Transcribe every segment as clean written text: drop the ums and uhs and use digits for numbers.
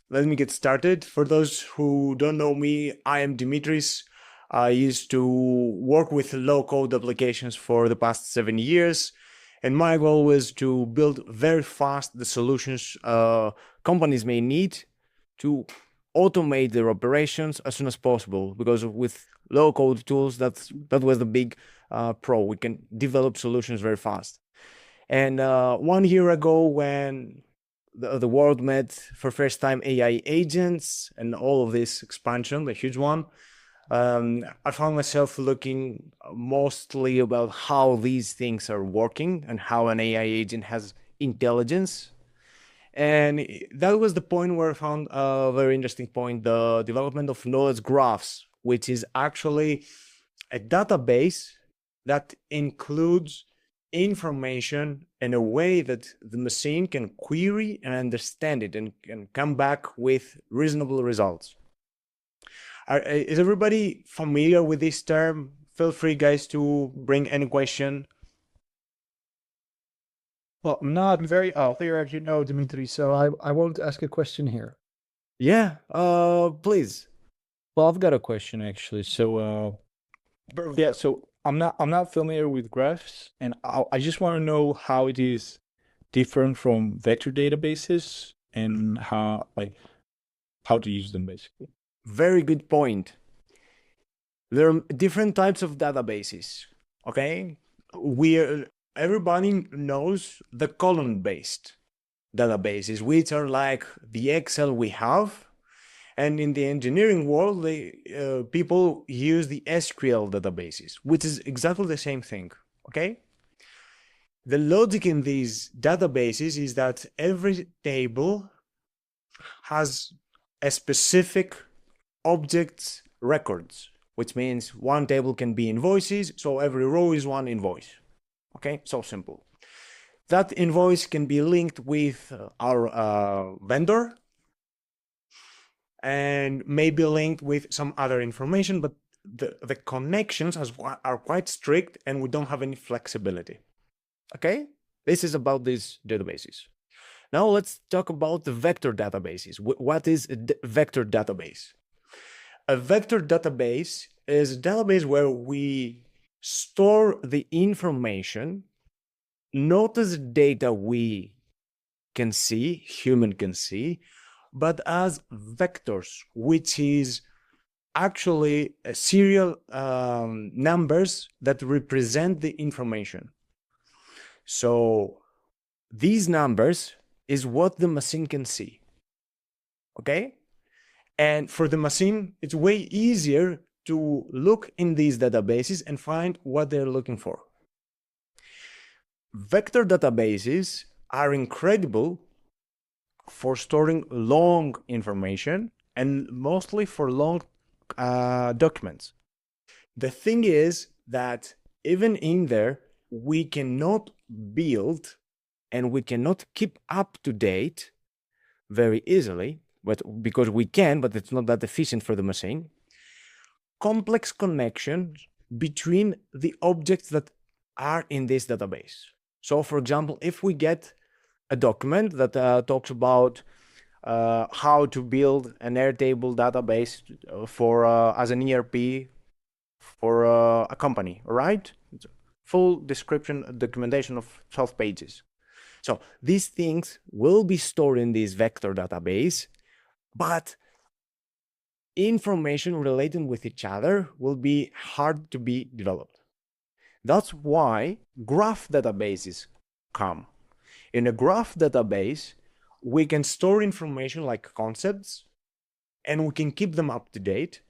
let me get started. For those who don't know me, I am Dimitris. I used to work with low-code applications for the past 7 years, and my goal was to build very fast the solutions companies may need to automate their operations as soon as possible. Because with low-code tools, that was the big pro. We can develop solutions very fast. And 1 year ago, when the world met for first time AI agents and all of this expansion, the huge one, I found myself looking mostly about how these things are working and how an AI agent has intelligence. And that was the point where I found a very interesting point, the development of knowledge graphs, which is actually a database that includes information in a way that the machine can query and understand it and can come back with reasonable results. Is everybody familiar with this term? Feel free, guys, to bring any question. Well, I'm not very clear, as you know, Dimitri, so I won't ask a question here. Yeah, please. Well, I've got a question actually. So I'm not familiar with graphs, and I just want to know how it is different from vector databases and how to use them basically. Very good point. There are different types of databases. Okay, everybody knows the column-based databases, which are like the Excel we have. And in the engineering world, people use the SQL databases, which is exactly the same thing, okay? The logic in these databases is that every table has a specific object's records, which means one table can be invoices, so every row is one invoice, okay? So simple. That invoice can be linked with our vendor, and maybe linked with some other information, but the connections are quite strict and we don't have any flexibility. Okay, this is about these databases. Now let's talk about the vector databases. What is a vector database? A vector database is a database where we store the information, not as data we can see, human can see, but as vectors, which is actually serial numbers that represent the information. So these numbers is what the machine can see, okay? And for the machine, it's way easier to look in these databases and find what they're looking for. Vector databases are incredible for storing long information and mostly for long documents. The thing is that even in there, we cannot build and we cannot keep up to date very easily, but because we can, but it's not that efficient for the machine, complex connections between the objects that are in this database. So for example, if we get a document that talks about how to build an Airtable database for as an ERP for a company, right? It's a full description, documentation of 12 pages. So these things will be stored in this vector database, but information relating with each other will be hard to be developed. That's why graph databases come. In a graph database, we can store information like concepts, and we can keep them up to date,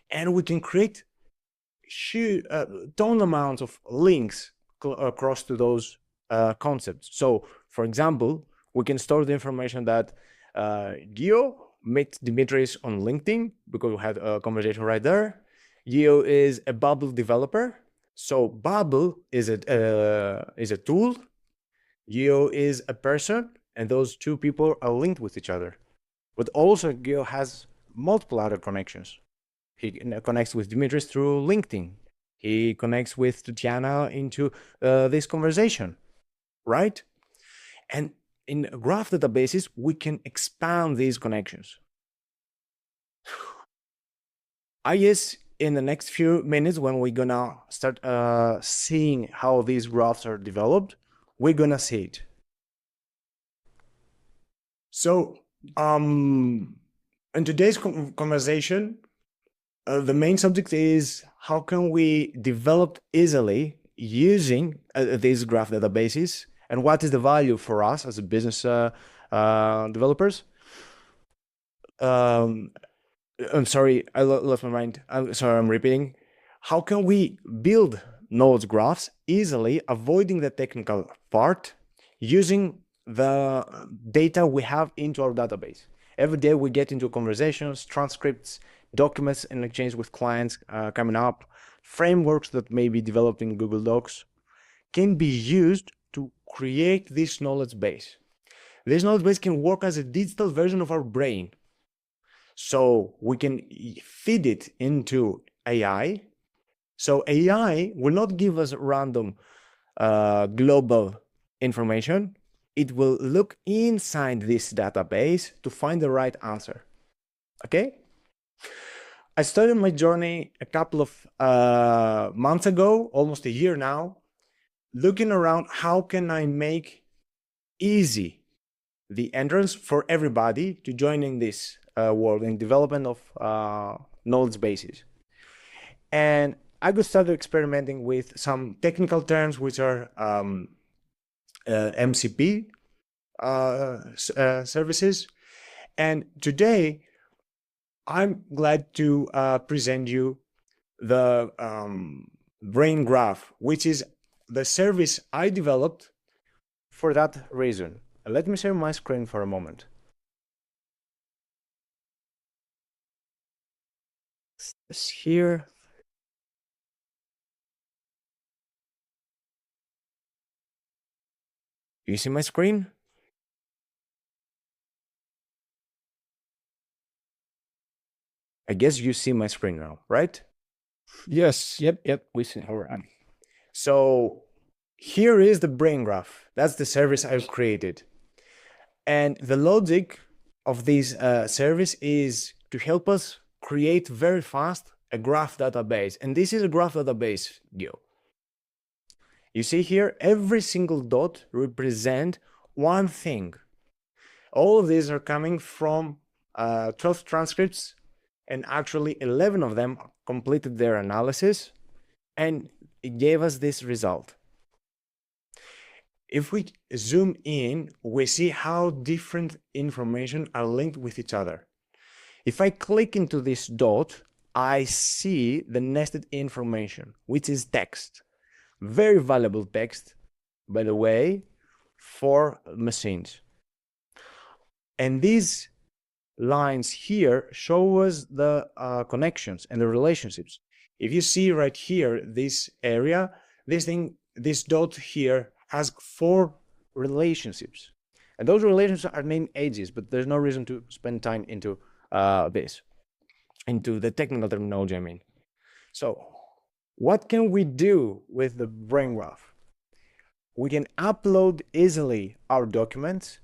and we can create ton amounts of links across to those concepts. So, for example, we can store the information that Gio met Dimitris on LinkedIn because we had a conversation right there. Gio is a Bubble developer, so Bubble is a tool. Gio is a person, and those two people are linked with each other. But also, Gio has multiple other connections. He connects with Dimitris through LinkedIn. He connects with Tatiana into this conversation, right? And in graph databases, we can expand these connections. I guess in the next few minutes, when we're gonna start seeing how these graphs are developed, we're gonna see it. So, in today's conversation, the main subject is how can we develop easily using these graph databases, and what is the value for us as a business developers. I'm sorry, I lost my mind. I'm sorry, I'm repeating. How can we build knowledge graphs easily, avoiding the technical part, using the data we have into our database? Every day we get into conversations, transcripts, documents in exchange with clients coming up, frameworks that may be developed in Google Docs can be used to create this knowledge base. This knowledge base can work as a digital version of our brain. So we can feed it into AI. So AI will not give us random global information. It will look inside this database to find the right answer. Okay? I started my journey a couple of months ago, almost a year now, looking around how can I make easy the entrance for everybody to join in this world in development of knowledge bases. And I got started experimenting with some technical terms, which are MCP services. And today, I'm glad to present you the Brain Graph, which is the service I developed for that reason. Let me share my screen for a moment. It's here. You see my screen? I guess you see my screen now, right? Yes, yep, we see. All right. So here is the Brain Graph. That's the service I've created. And the logic of this service is to help us create very fast a graph database. And this is a graph database, Gil. You see here, every single dot represents one thing. All of these are coming from 12 transcripts, and actually 11 of them completed their analysis, and it gave us this result. If we zoom in, we see how different information are linked with each other. If I click into this dot, I see the nested information, which is text. Very valuable text, by the way, for machines. And these lines here show us the connections and the relationships. If you see right here, this area, this dot here has 4 relationships. And those relationships are named ages, but there's no reason to spend time into into the technical terminology, I mean. So what can we do with the Brain Graph? We can upload easily our documents,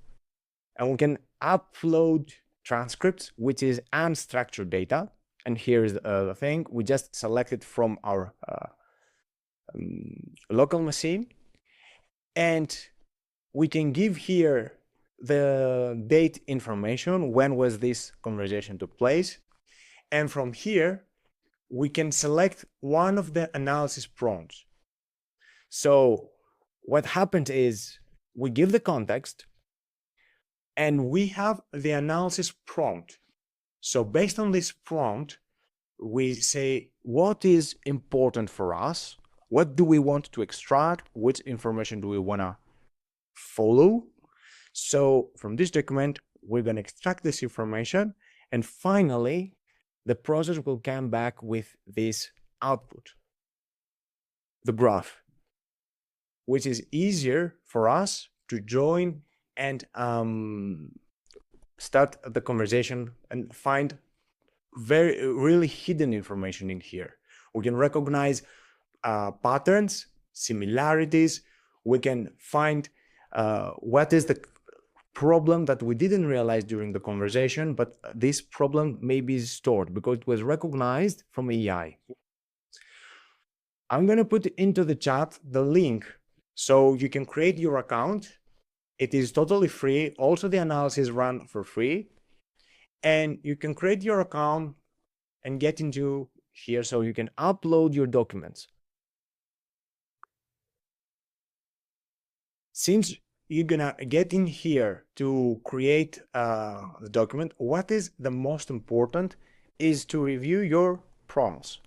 and we can upload transcripts, which is unstructured data. And here's the thing, we just selected from our local machine, and we can give here the date information, when was this conversation took place, and from here we can select one of the analysis prompts. So what happened is we give the context and we have the analysis prompt. So based on this prompt, we say what is important for us, what do we want to extract, which information do we want to follow. So from this document, we're going to extract this information, and finally, the process will come back with this output, the graph, which is easier for us to join and start the conversation and find really hidden information in here. We can recognize patterns, similarities. We can find what is the problem that we didn't realize during the conversation, but this problem may be stored because it was recognized from AI. I'm going to put into the chat the link so you can create your account. It is totally free. Also, the analysis run for free. And you can create your account and get into here so you can upload your documents. Since you're gonna get in here to create the document, what is the most important is to review your prompts.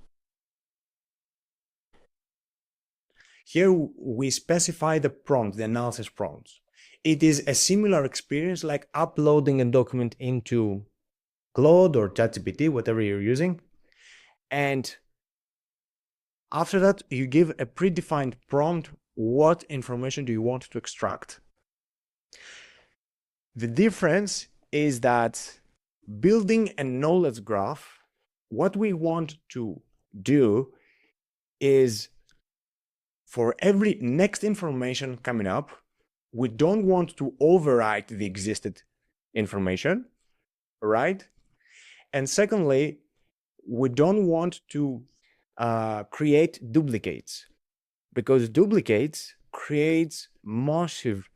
Here we specify the prompt, the analysis prompts. It is a similar experience like uploading a document into Claude or ChatGPT, whatever you're using. And after that, you give a predefined prompt. What information do you want to extract? The difference is that building a knowledge graph, what we want to do is for every next information coming up, we don't want to overwrite the existed information, right? And secondly, we don't want to create duplicates, because duplicates creates massive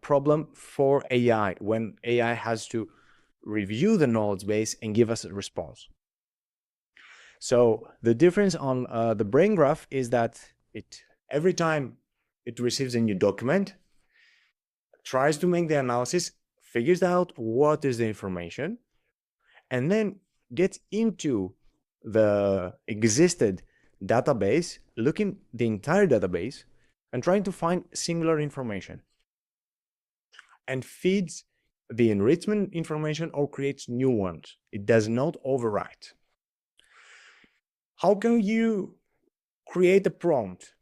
problem for AI when AI has to review the knowledge base and give us a response. So the difference on the Brain Graph is that every time it receives a new document, tries to make the analysis, figures out what is the information, and then gets into the existed database, looking the entire database and trying to find similar information, and feeds the enrichment information or creates new ones. It does not overwrite. How can you create a prompt?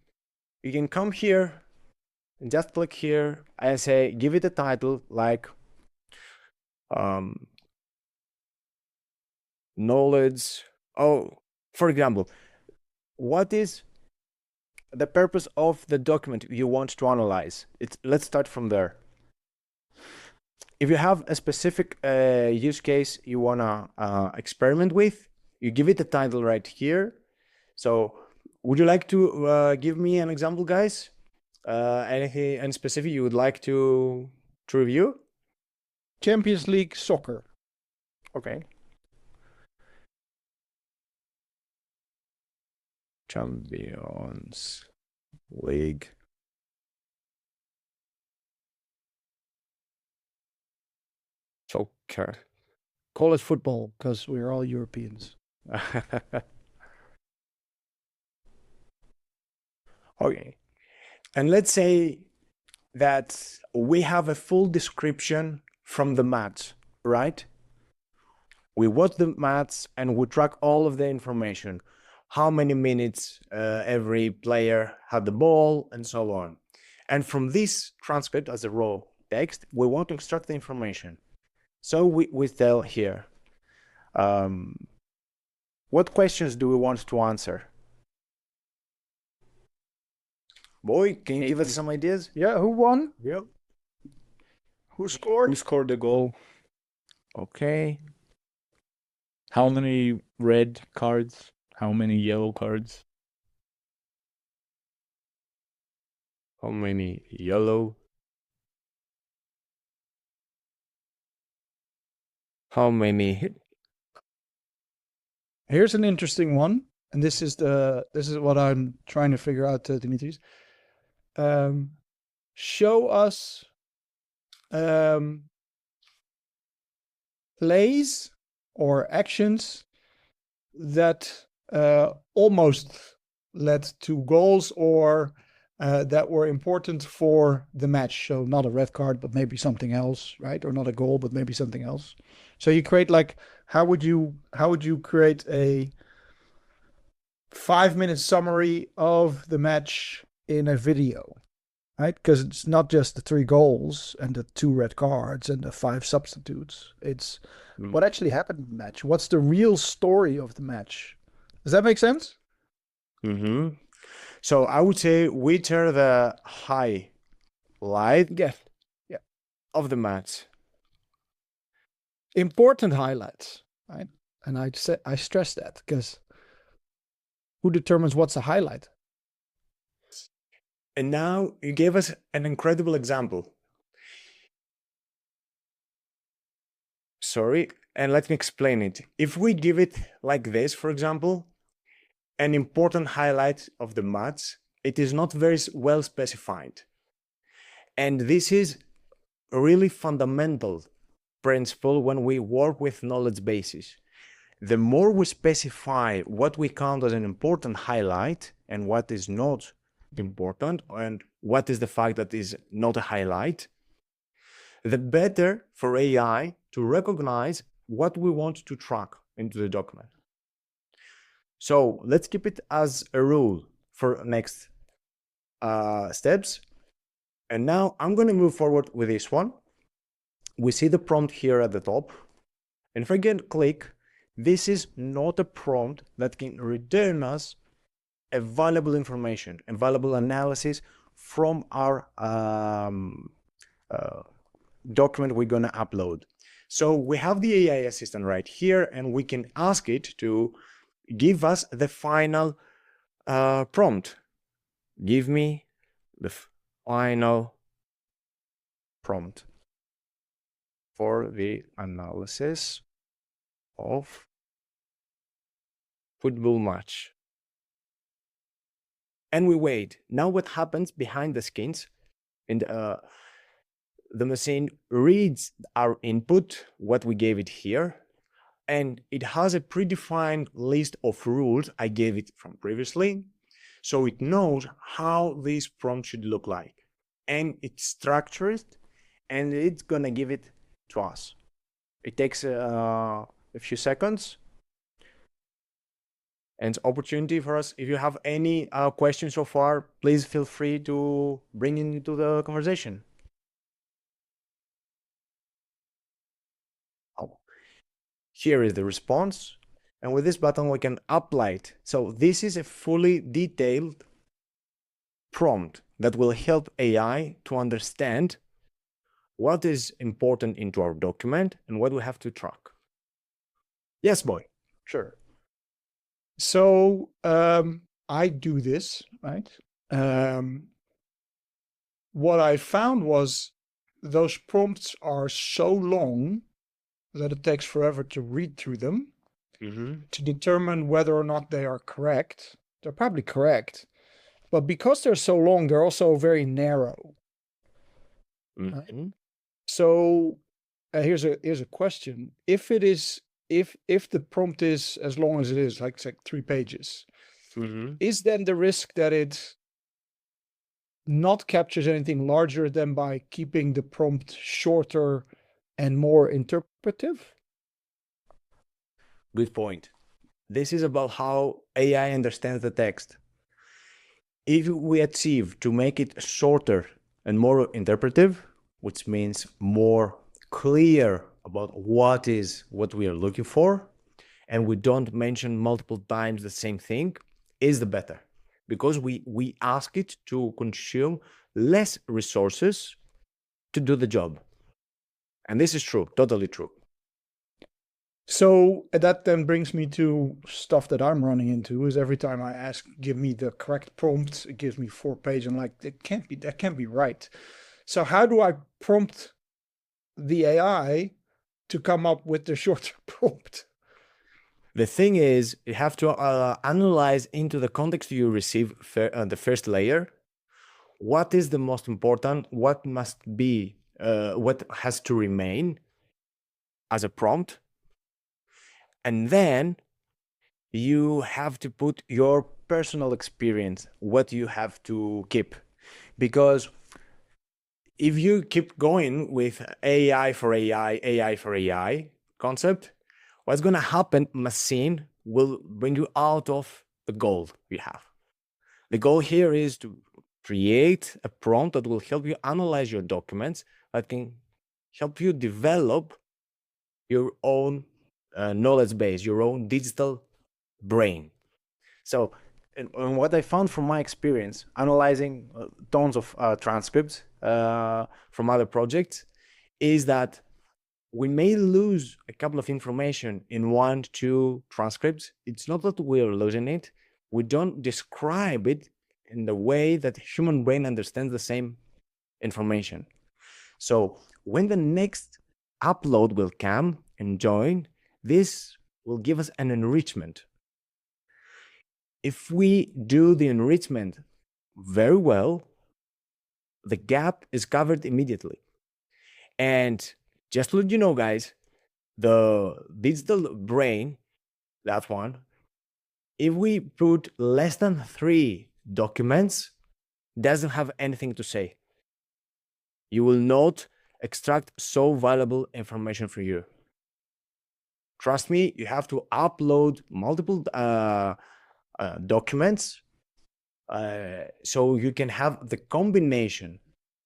You can come here and just click here and say, give it a title like knowledge. Oh, for example, what is the purpose of the document you want to analyze? Let's start from there. If you have a specific use case you want to experiment with, you give it a title right here. So would you like to give me an example, guys? Anything specific you would like to review? Champions League soccer. Okay. Champions League. Soccer. Call it football because we're all Europeans. Okay. And let's say that we have a full description from the match, right? We watch the match and we track all of the information. How many minutes every player had the ball and so on. And from this transcript as a raw text, we want to extract the information. So we tell here, what questions do we want to answer? Boy, can you give us some ideas? Yeah, who won? Yep. Who scored? Who scored the goal? Okay. How many red cards? How many yellow cards? How many yellow? How many? Here's an interesting one, and this is what I'm trying to figure out, Dimitris. Show us plays or actions that almost led to goals or that were important for the match. So not a red card, but maybe something else, right? Or not a goal, but maybe something else. So you create like, how would you create a 5-minute summary of the match in a video, right? Because it's not just the 3 goals and the 2 red cards and the 5 substitutes. It's what actually happened in the match. What's the real story of the match? Does that make sense? Mm-hmm. So I would say we turn the highlight. Yeah. of the maths. Important highlights, right? And I stress that because who determines what's a highlight? And now you gave us an incredible example. Sorry, and let me explain it. If we give it like this, for example, an important highlight of the maths, it is not very well specified. And this is a really fundamental principle when we work with knowledge bases. The more we specify what we count as an important highlight and what is not important, and what is the fact that is not a highlight, the better for AI to recognize what we want to track into the document. So let's keep it as a rule for next steps. And now I'm going to move forward with this one. We see the prompt here at the top. And if I can click, this is not a prompt that can return us a valuable information, a valuable analysis from our document we're going to upload. So we have the AI assistant right here, and we can ask it to give us the final prompt. Give me the final prompt for the analysis of football match. And we wait. Now what happens behind the scenes? And the machine reads our input, what we gave it here, and it has a predefined list of rules I gave it from previously. So it knows how this prompt should look like. And it structures it, and it's gonna give it to us. It takes a few seconds. And opportunity for us. If you have any questions so far, please feel free to bring it into the conversation. Oh. Here is the response. And with this button, we can apply it. So this is a fully detailed prompt that will help AI to understand what is important into our document and what we have to track. Yes, boy. Sure. So I do this, right? What I found was those prompts are so long that it takes forever to read through them to determine whether or not they are correct. They're probably correct, but because they're so long, they're also very narrow. Right? So here's a question: if the prompt is as long as it is, like it's like 3 pages, is then the risk that it not captures anything larger than by keeping the prompt shorter and more interpretive? Good point. This is about how AI understands the text. If we achieve to make it shorter and more interpretive, which means more clear about what we are looking for, and we don't mention multiple times the same thing, is the better. Because we ask it to consume less resources to do the job. And this is true, totally true. So that then brings me to stuff that I'm running into is every time I ask, give me the correct prompt, it gives me 4 pages. I'm like, that can't be right. So how do I prompt the AI to come up with the shorter prompt? The thing is, you have to analyze into the context you receive the first layer. What is the most important? What must be, what has to remain as a prompt? And then you have to put your personal experience, what you have to keep. Because if you keep going with AI for AI concept, what's going to happen, machine will bring you out of the goal you have. The goal here is to create a prompt that will help you analyze your documents, that can help you develop your own knowledge base, your own digital brain. So, and what I found from my experience analyzing tons of transcripts from other projects is that we may lose a couple of information in 1-2 transcripts. It's not that we're losing it. We don't describe it in the way that the human brain understands the same information. So when the next upload will come and join, this will give us an enrichment. If we do the enrichment very well, the gap is covered immediately. And just to let you know, guys, the digital brain, that one, if we put less than 3 documents, doesn't have anything to say. You will not extract so valuable information for you. Trust me, you have to upload multiple documents so you can have the combination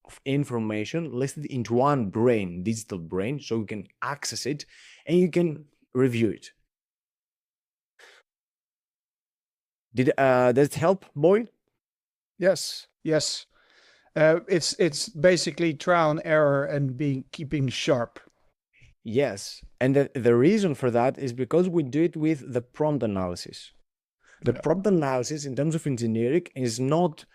of information listed into one brain, digital brain, so you can access it and you can review it. Does it help, boy? Yes. It's basically trial and error and keeping sharp. Yes, and the reason for that is because we do it with the prompt analysis. The prompt analysis in terms of engineering is not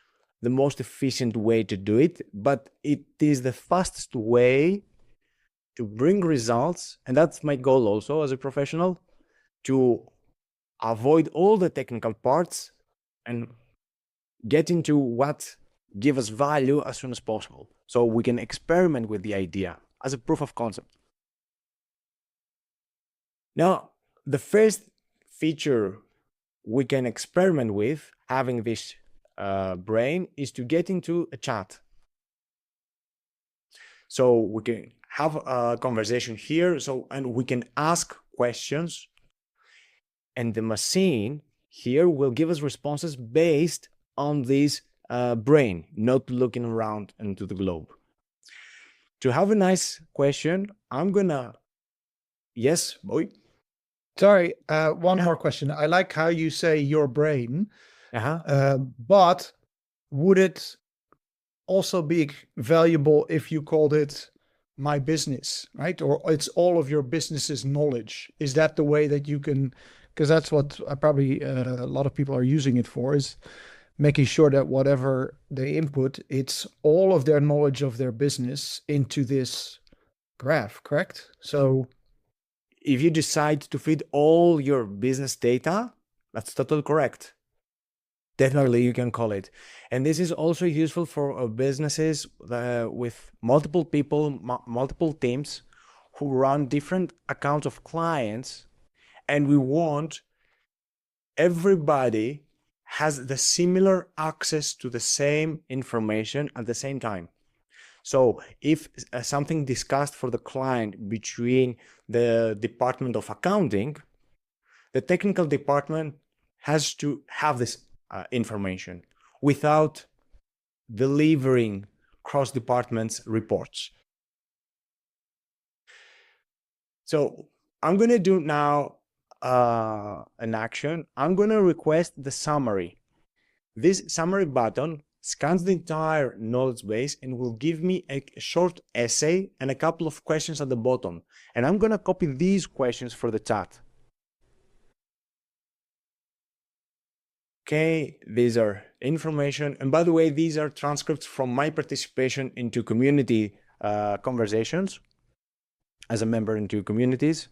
the most efficient way to do it, but it is the fastest way to bring results. And that's my goal also as a professional, to avoid all the technical parts and get into what gives us value as soon as possible. So we can experiment with the idea as a proof of concept. Now, the first feature we can experiment with having this brain is to get into a chat. So we can have a conversation here, and we can ask questions, and the machine here will give us responses based on this brain, not looking around into the globe. To have a nice question, I'm gonna... Yes, boy? Sorry, one more question. I like how you say your brain, but would it also be valuable if you called it my business, right? Or it's all of your business's knowledge. Is that the way that you can, because that's what probably a lot of people are using it for, is making sure that whatever they input, it's all of their knowledge of their business into this graph, correct? So if you decide to feed all your business data, that's totally correct. Definitely, you can call it. And this is also useful for businesses with multiple people, multiple teams who run different accounts of clients. And we want everybody has the similar access to the same information at the same time. So if something discussed for the client between the department of accounting, the technical department has to have this information without delivering cross departments reports. So I'm going to do now an action. I'm going to request the summary. This summary button scans the entire knowledge base and will give me a short essay and a couple of questions at the bottom. And I'm going to copy these questions for the chat. Okay, these are information. And by the way, these are transcripts from my participation into community conversations as a member into communities.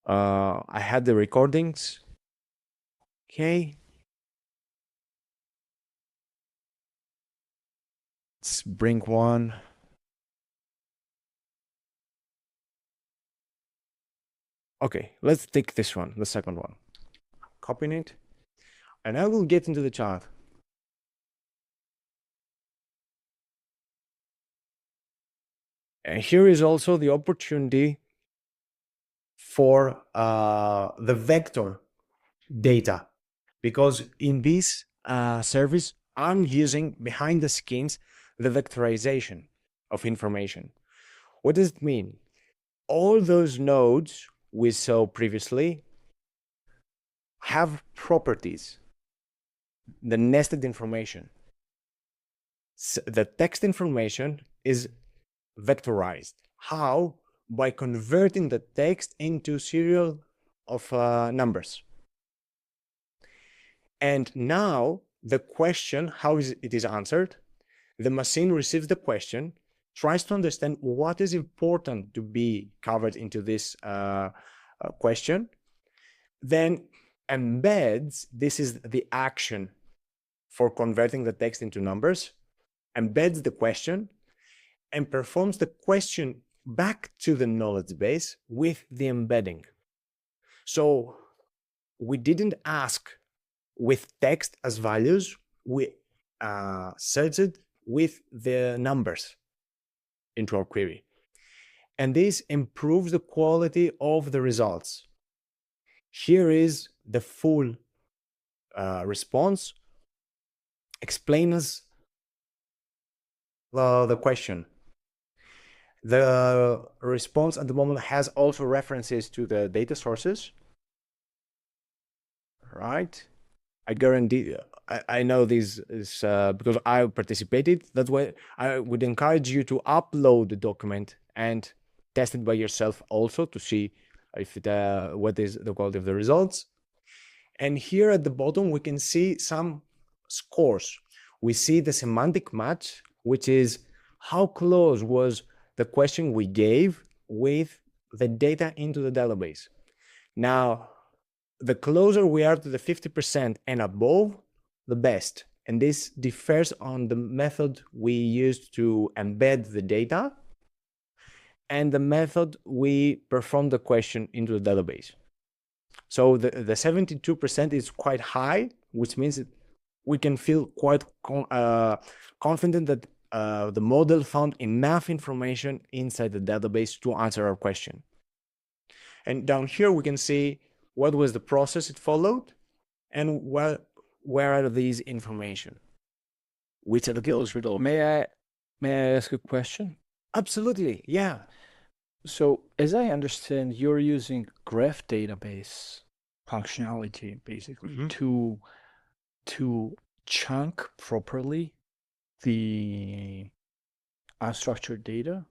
I had the recordings. Okay. Let's bring one. Okay, let's take this one, the second one. Copying it. And I will get into the chat. And here is also the opportunity for the vector data. Because in this service, I'm using behind the scenes the vectorization of information. What does it mean? All those nodes we saw previously have properties, the nested information. the text information is vectorized. How? By converting the text into serial of numbers. And now the question, how it is answered, the machine receives the question, tries to understand what is important to be covered into this question, then embeds, this is the action for converting the text into numbers, embeds the question and performs the question back to the knowledge base with the embedding. So we didn't ask with text as values, we searched with the numbers into our query. And this improves the quality of the results. Here is the full response. Explain us the question. The response at the moment has also references to the data sources, right? I guarantee, I know this is because I participated. That's why I would encourage you to upload the document and test it by yourself also to see if it, what is the quality of the results. And here at the bottom, we can see some scores. We see the semantic match, which is how close was the question we gave with the data into the database. Now, the closer we are to the 50% and above, the best. And this differs on the method we used to embed the data and the method we perform the question into the database. So the 72% is quite high, which means that we can feel quite confident that the model found enough information inside the database to answer our question. And down here, we can see what was the process it followed and where are these information. Which are the skills results? May I ask a question? Absolutely, yeah. So as I understand, you're using graph database functionality basically to chunk properly the unstructured data,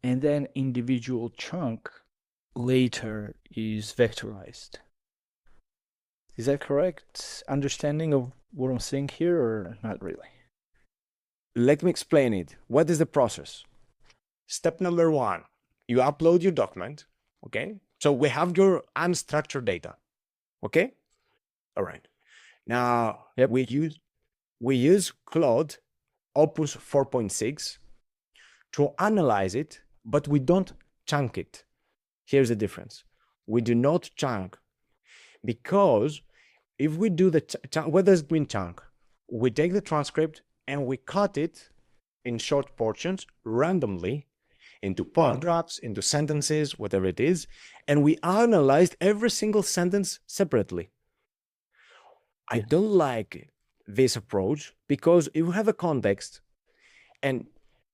and then individual chunk later is vectorized. Is that correct understanding of what I'm saying here, or not really? Let me explain it. What is the process? Step number one, you upload your document, okay? So we have your unstructured data, okay? All right. Now, we use Claude Opus 4.6 to analyze it, but we don't chunk it. Here's the difference. We do not chunk because if we do the what does it mean chunk? We take the transcript and we cut it in short portions randomly into paragraphs, into sentences, whatever it is, and we analyzed every single sentence separately. I don't like this approach because if you have a context and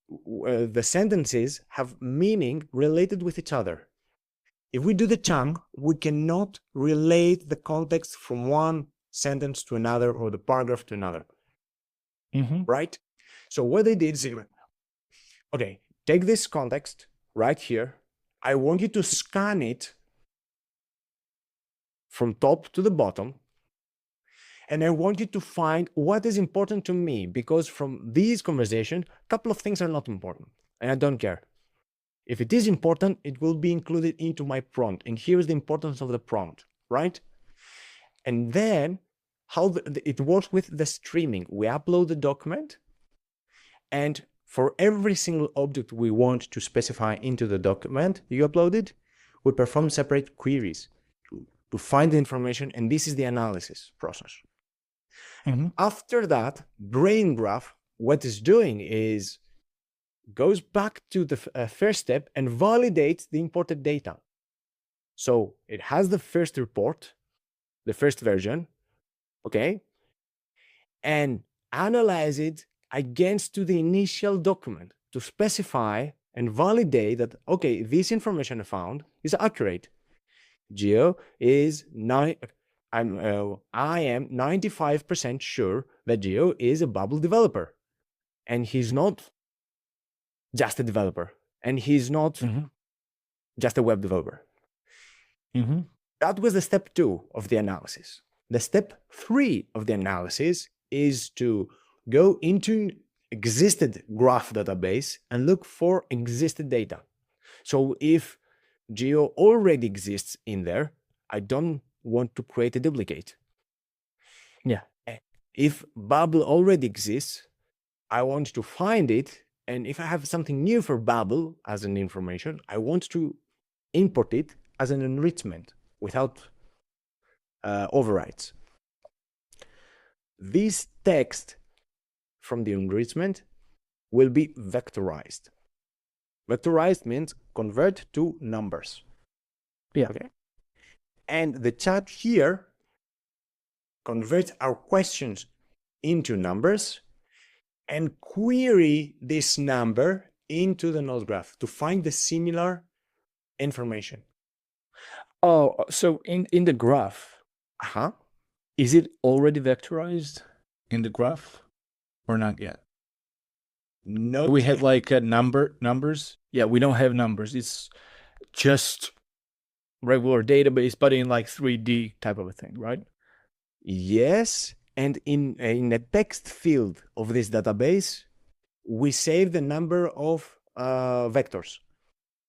the sentences have meaning related with each other. If we do the chunk, we cannot relate the context from one sentence to another or the paragraph to another. Right? So what they did is, okay, take this context right here. I want you to scan it from top to the bottom. And I want you to find what is important to me, because from these conversations, a couple of things are not important, and I don't care. If it is important, it will be included into my prompt. And here's the importance of the prompt, right? And then how it works with the streaming. We upload the document, and for every single object we want to specify into the document you uploaded, we perform separate queries to find the information, and this is the analysis process. After that, Brain Grap, what it's doing is goes back to the first step and validates the imported data. So it has the first report, the first version, okay, and analyze it against to the initial document to specify and validate that, okay, this information I found is accurate. Geo is I am 95% sure that Geo is a Bubble developer. and he's not just a developer, and he's not just a web developer. That was the step 2 of the analysis. The step 3 of the analysis is to go into existed graph database and look for existed data. So if Geo already exists in there, I don't want to create a duplicate. Yeah. If Babel already exists, I want to find it. And if I have something new for Babel as an information, I want to import it as an enrichment without overrides. This text from the enrichment will be vectorized. Vectorized means convert to numbers. Yeah. Okay. And the chat here converts our questions into numbers and query this number into the node graph to find the similar information. Oh, so in the graph, is it already vectorized in the graph or not yet? No, we have like numbers. Yeah, we don't have numbers. It's just regular database, but in like 3D type of a thing, right? Yes, and in a text field of this database, we save the number of vectors.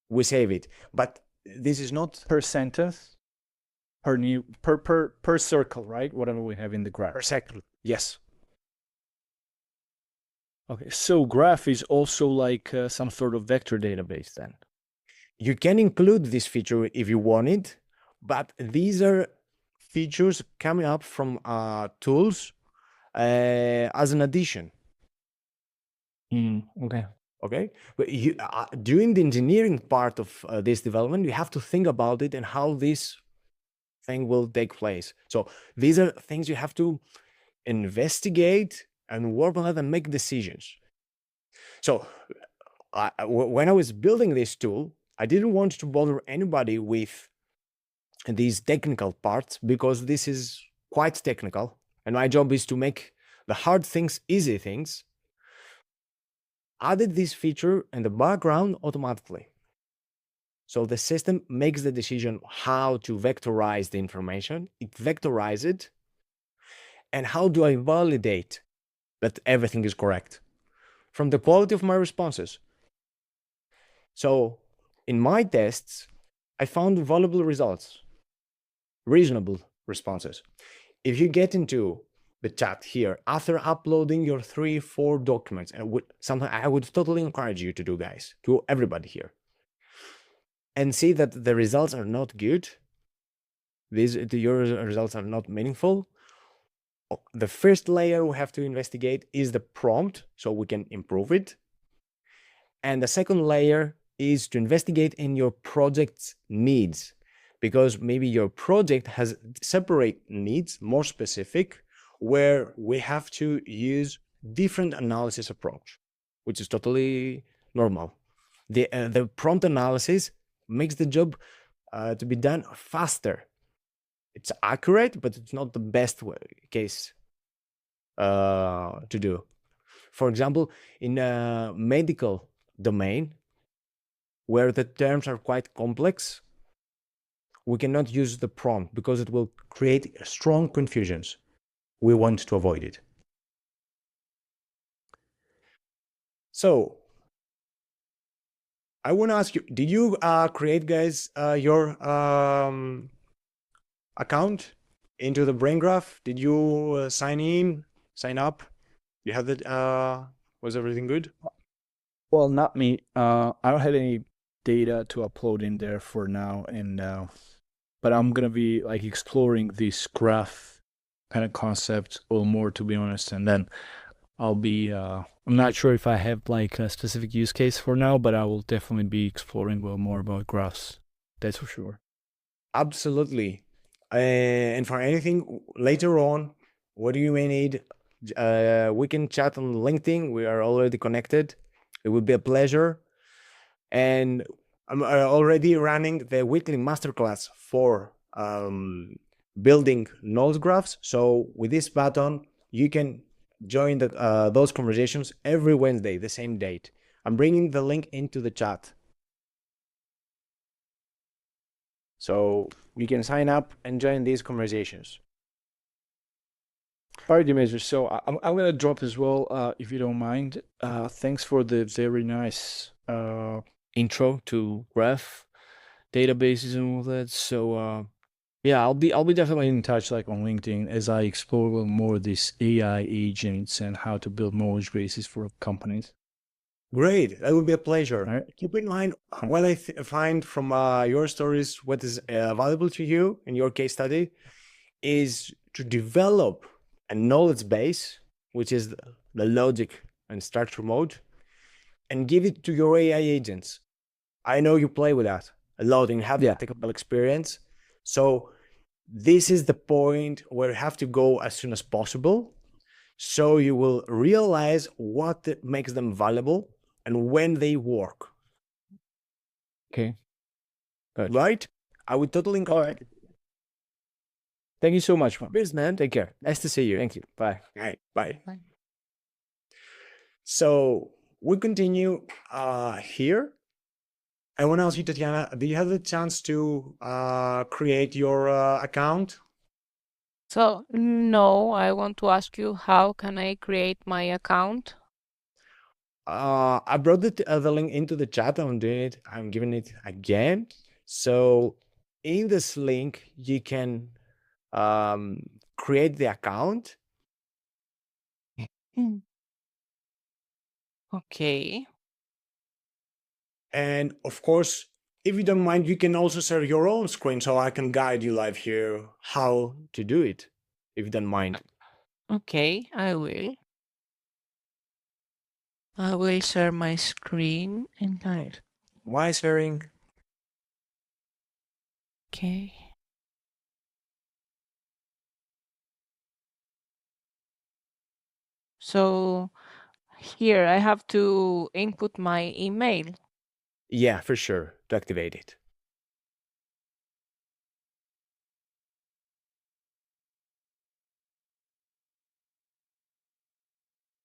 We save it, but this is not per sentence, per circle, right? Whatever we have in the graph. per circle. Yes. Okay, so graph is also like some sort of vector database then. You can include this feature if you want it, but these are features coming up from tools as an addition. Okay. Okay, but you, during the engineering part of this development, you have to think about it and how this thing will take place. So these are things you have to investigate and work on it and make decisions. So when I was building this tool, I didn't want to bother anybody with these technical parts because this is quite technical, and my job is to make the hard things easy things. Added this feature in the background automatically. So the system makes the decision how to vectorize the information. It vectorizes it. And how do I validate that everything is correct? From the quality of my responses. So in my tests, I found valuable results, reasonable responses. If you get into the chat here after uploading your 3-4 documents, and something I would totally encourage you to do, guys, to everybody here, and see that the results are not good, your results are not meaningful, the first layer we have to investigate is the prompt, so we can improve it. And the second layer is to investigate in your project's needs, because maybe your project has separate needs, more specific, where we have to use different analysis approach, which is totally normal. The prompt analysis makes the job to be done faster. It's accurate, but it's not the best case to do. For example, in a medical domain, where the terms are quite complex, we cannot use the prompt because it will create strong confusions. We want to avoid it. So I want to ask you, did you create, guys, your account into the Brain Graph? Did you sign up? You have that? Was everything good? Well, not me. I don't have any data to upload in there for now, and but I'm gonna be like exploring this graph kind of concept a little more, to be honest, and then I'll be I'm not sure if I have like a specific use case for now, but I will definitely be exploring a little more about graphs. That's for sure. Absolutely. And for anything later on, what do you may need? We can chat on LinkedIn. We are already connected. It would be a pleasure. And I'm already running the weekly masterclass for building node graphs. So with this button, you can join those conversations every Wednesday, the same date. I'm bringing the link into the chat. So you can sign up and join these conversations. All right, Dimitris. So I'm gonna drop as well, if you don't mind. Thanks for the very nice intro to graph databases and all that. So yeah, I'll be definitely in touch, like on LinkedIn, as I explore more these AI agents and how to build knowledge bases for companies. Great, that would be a pleasure. All right. Keep in mind what I find from your stories, what is valuable to you in your case study, is to develop a knowledge base, which is the logic and structure mode, and give it to your AI agents. I know you play with that a lot and have technical experience. So this is the point where you have to go as soon as possible. So you will realize what makes them valuable and when they work. Okay. Good. Right? I would totally encourage. All right. Thank you so much, man. Cheers, man. Take care. Nice to see you. Thank you. Bye. All right. Bye. So we continue here. I want to ask you, Tatiana, do you have the chance to create your account? So, no, I want to ask you, how can I create my account? I brought the link into the chat. I'm doing it. I'm giving it again. So in this link, you can create the account. Okay. And of course, if you don't mind, you can also share your own screen so I can guide you live here how to do it, if you don't mind. Okay, I will. I will share my screen and guide. Why sharing? Okay. So here I have to input my email. Yeah, for sure, to activate it.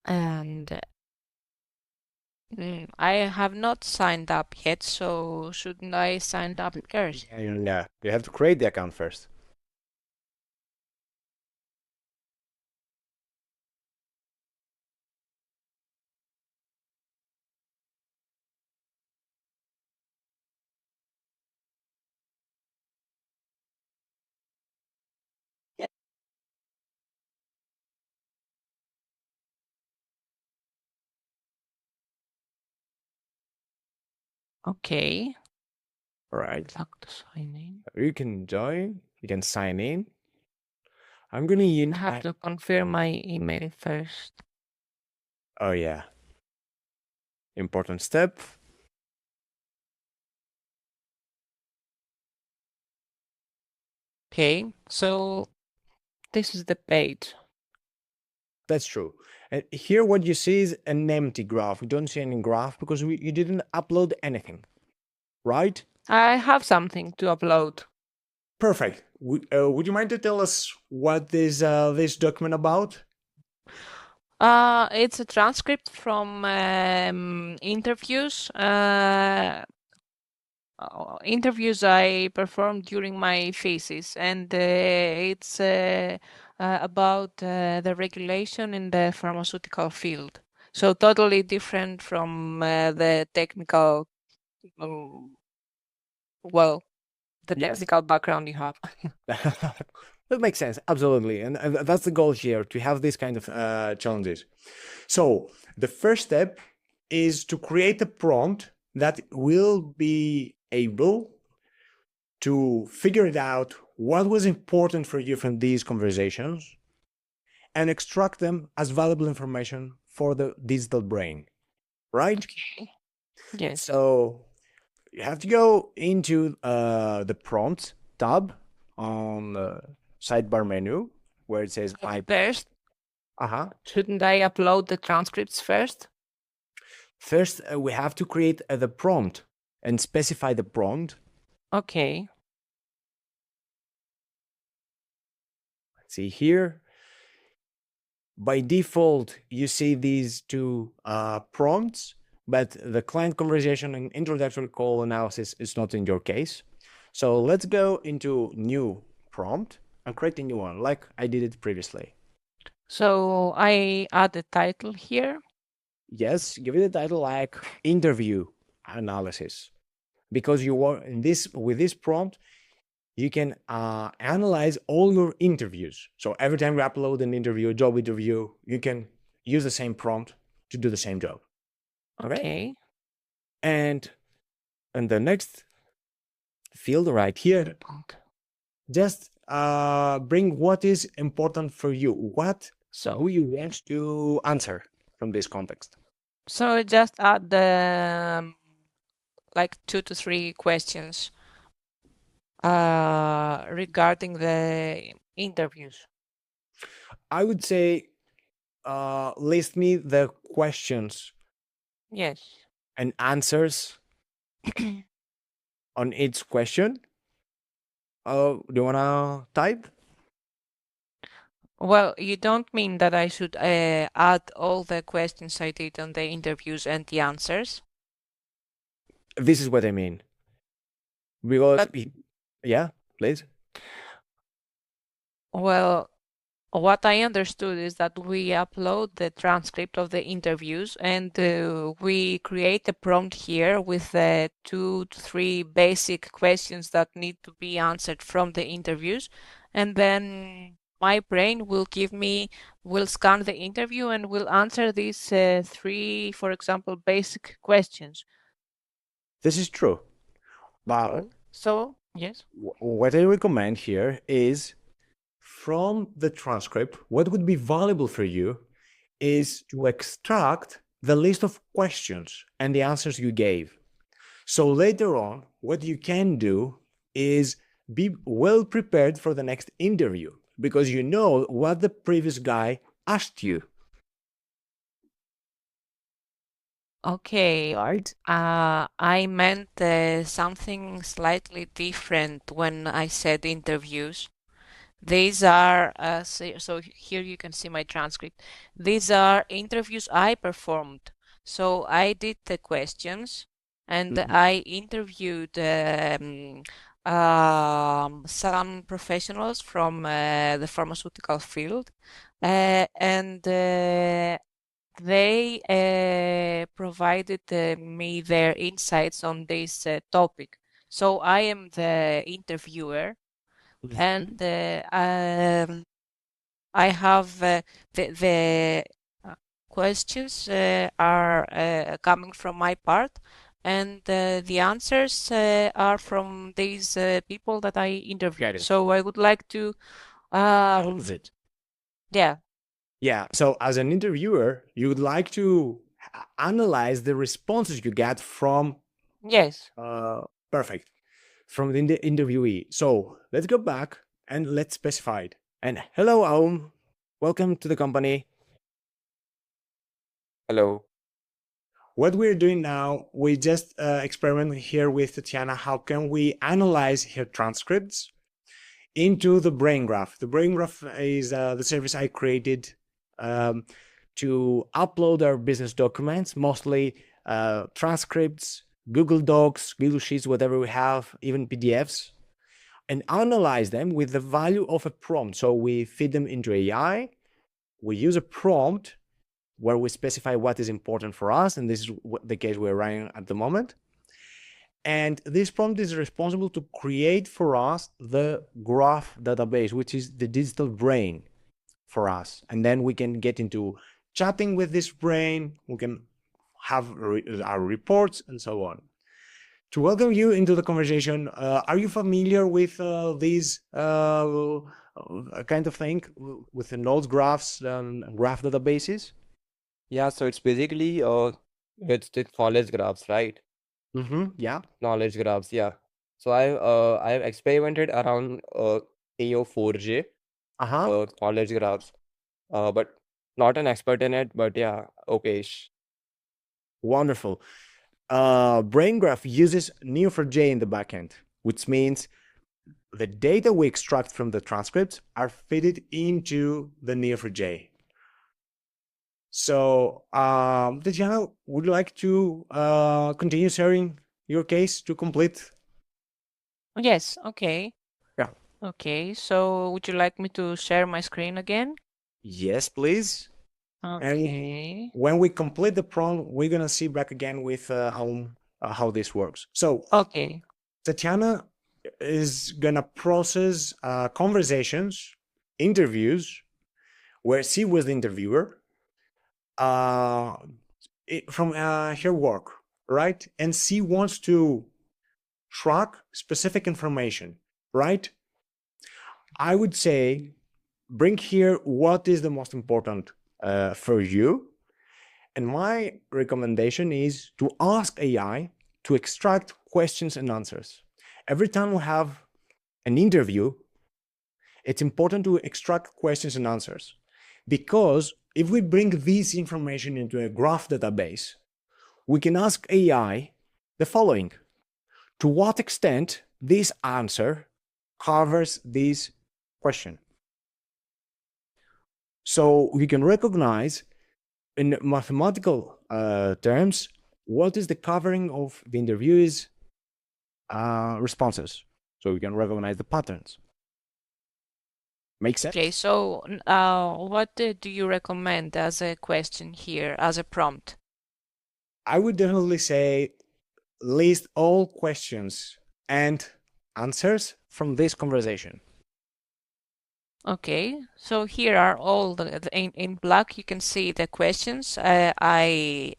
And I have not signed up yet, so shouldn't I sign up first? Yeah, you have to create the account first. Okay. All right. Back to sign in. You can join. You can sign in. I'm gonna I have to confirm my email first. Oh yeah. Important step. Okay, so this is the page. That's true. And here what you see is an empty graph. We don't see any graph because you didn't upload anything, right? I have something to upload. Perfect. Would you mind to tell us what this document about? It's a transcript from interviews. Interviews I performed during my thesis, and it's about the regulation in the pharmaceutical field. So totally different from the technical, the technical background you have. That makes sense, absolutely. And that's the goal here, to have these kind of challenges. So the first step is to create a prompt that will be able to figure it out what was important for you from these conversations and extract them as valuable information for the digital brain, right? Okay. Yes. So you have to go into the prompts tab on the sidebar menu where it says First, shouldn't I upload the transcripts first? First, we have to create the prompt and specify the prompt. Okay. Let's see here. By default, you see these two prompts, but the client conversation and introductory call analysis is not in your case. So let's go into new prompt and create a new one, like I did it previously. So I add the title here. Yes, give it a title like interview analysis, because you want with this prompt, you can analyze all your interviews. So every time you upload an interview, a job interview, you can use the same prompt to do the same job. Okay. And the next field right here, just bring what is important for you. Who you want to answer from this context. So I just add the like 2 to 3 questions regarding the interviews. I would say list me the questions Yes. and answers on each question. Do you wanna type? Well, you don't mean that I should add all the questions I did on the interviews and the answers? This is what I mean. Because, yeah, please. Well, what I understood is that we upload the transcript of the interviews and we create a prompt here with 2 to 3 basic questions that need to be answered from the interviews. And then my brain will scan the interview and will answer these 3, for example, basic questions. This is true. But so, yes. What I recommend here is from the transcript, what would be valuable for you is to extract the list of questions and the answers you gave. So later on, what you can do is be well prepared for the next interview because you know what the previous guy asked you. Okay. Right? I meant something slightly different when I said interviews. These are, so here you can see my transcript. These are interviews I performed. So I did the questions and I interviewed some professionals from the pharmaceutical field, and they provided me their insights on this topic. So I am the interviewer, and I have the questions are coming from my part, and the answers are from these people that I interviewed. So I would like to yeah. Yeah. So as an interviewer, you would like to analyze the responses you get from Yes. Perfect. From the interviewee. So let's go back and let's specify it. And hello, Aum. Welcome to the company. Hello. What we're doing now, we just experiment here with Tatiana. How can we analyze her transcripts into the Brain Graph? The Brain Graph is the service I created to upload our business documents, mostly transcripts, Google Docs, Google Sheets, whatever we have, even PDFs, and analyze them with the value of a prompt. So we feed them into AI. We use a prompt where we specify what is important for us, and this is the case we're running at the moment. And this prompt is responsible to create for us the graph database, which is the digital brain for us. And then we can get into chatting with this brain, we can have our reports and so on. To welcome you into the conversation, are you familiar with these kind of thing, with the nodes graphs and graph databases? Yeah, so it's basically it's the knowledge graphs, right? Yeah. Knowledge graphs, yeah. So I've experimented around AO4J knowledge graphs, but not an expert in it, but yeah, okay-ish. Wonderful. Brain Graph uses Neo4j in the backend, which means the data we extract from the transcripts are fitted into the Neo4j. So, Tatiana, would you like to continue sharing your case to complete? Yes, okay. Yeah. Okay, so would you like me to share my screen again? Yes, please. Okay. And when we complete the prompt, we're gonna see back again with how this works. So, Okay. Tatiana is gonna process conversations, interviews, where she was the interviewer, from her work, right? And she wants to track specific information, right? I would say bring here what is the most important for you. And my recommendation is to ask AI to extract questions and answers. Every time we have an interview, it's important to extract questions and answers, because if we bring this information into a graph database, we can ask AI the following: to what extent this answer covers this question? So we can recognize in mathematical terms what is the covering of the interviewee's responses. So we can recognize the patterns. Make sense? Okay, so what do you recommend as a question here, as a prompt? I would definitely say list all questions and answers from this conversation. Okay, so here are all in black. You can see the questions I